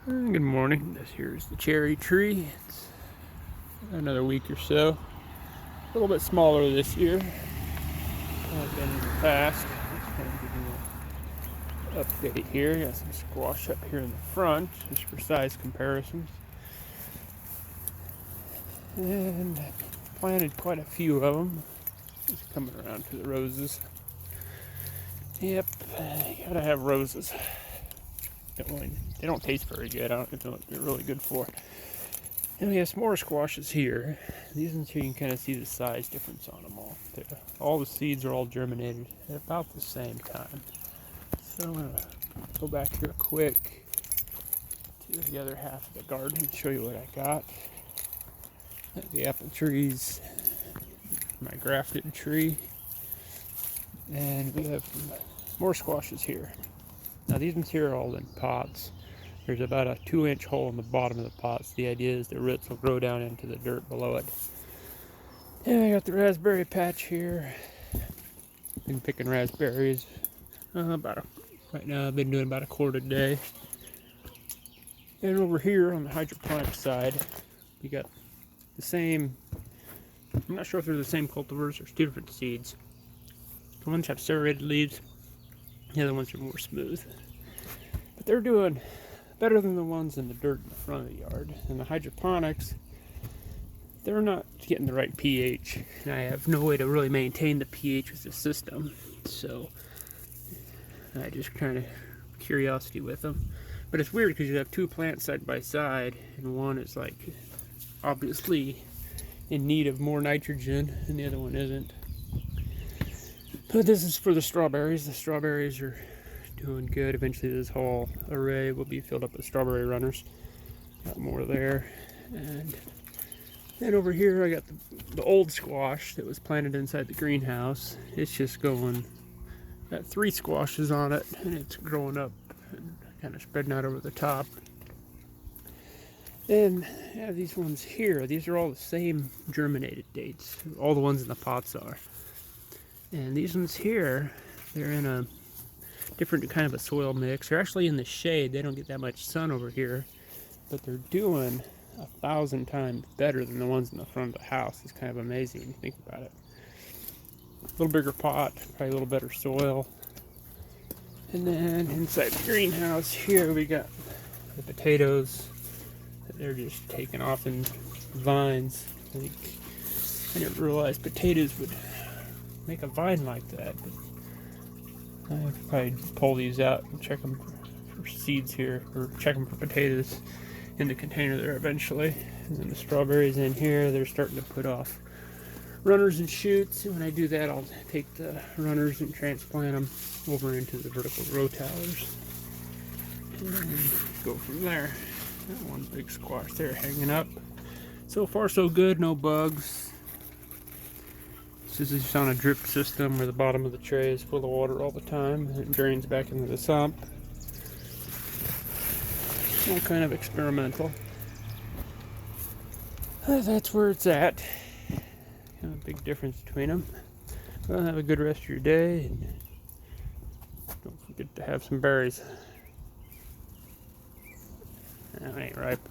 Good morning. This here is the cherry tree. It's another week or so. A little bit smaller this year than I've been in the past. Just kind of giving you an update here. Got some squash up here in the front, just for size comparisons. And I planted quite a few of them. Just coming around to the roses. Yep, you gotta have roses. They don't taste very good. I don't know what they're really good for. And we have some more squashes here. These ones here, you can kind of see the size difference on them all. All the seeds are all germinated at about the same time. So I'm going to go back here quick to the other half of the garden and show you what I got. The apple trees, my grafted tree, and we have more squashes here. Now these ones here are all in pots. There's about a 2-inch hole in the bottom of the pots. The idea is the roots will grow down into the dirt below it. And I got the raspberry patch here. Been picking raspberries right now I've been doing about a quart a day. And over here on the hydroponic side, we got the same, I'm not sure if they're the same cultivars or two different seeds. The ones have serrated leaves, the other ones are more smooth. But they're doing better than the ones in the dirt in the front of the yard. And the hydroponics, they're not getting the right pH. And I have no way to really maintain the pH with the system. So I just kind of curiosity with them. But it's weird because you have two plants side by side, and one is like obviously in need of more nitrogen, and the other one isn't. But this is for the strawberries. The strawberries are doing good. Eventually this whole array will be filled up with strawberry runners. Got more there. And then over here I got the old squash that was planted inside the greenhouse. It's just going, got 3 squashes on it, and it's growing up and kind of spreading out over the top. And yeah, these ones here, these are all the same germinated dates. All the ones in the pots are. And these ones here, they're in a different kind of a soil mix. They're actually in the shade. They don't get that much sun over here, but they're doing 1,000 times better than the ones in the front of the house. It's kind of amazing when you think about it. A little bigger pot, probably a little better soil. And then inside the greenhouse here we got the potatoes. They're just taking off in vines. I didn't realize potatoes would make a vine like that. But I could probably pull these out and check them for seeds here, or check them for potatoes in the container there eventually. And then the strawberries in here, they're starting to put off runners and shoots. And when I do that, I'll take the runners and transplant them over into the vertical row towers and then go from there. That one big squash there hanging up. So far so good, no bugs. This is just on a drip system where the bottom of the tray is full of water all the time and it drains back into the sump. All kind of experimental. That's where it's at. Kind of a big difference between them. Well, have a good rest of your day, and don't forget to have some berries. That ain't ripe.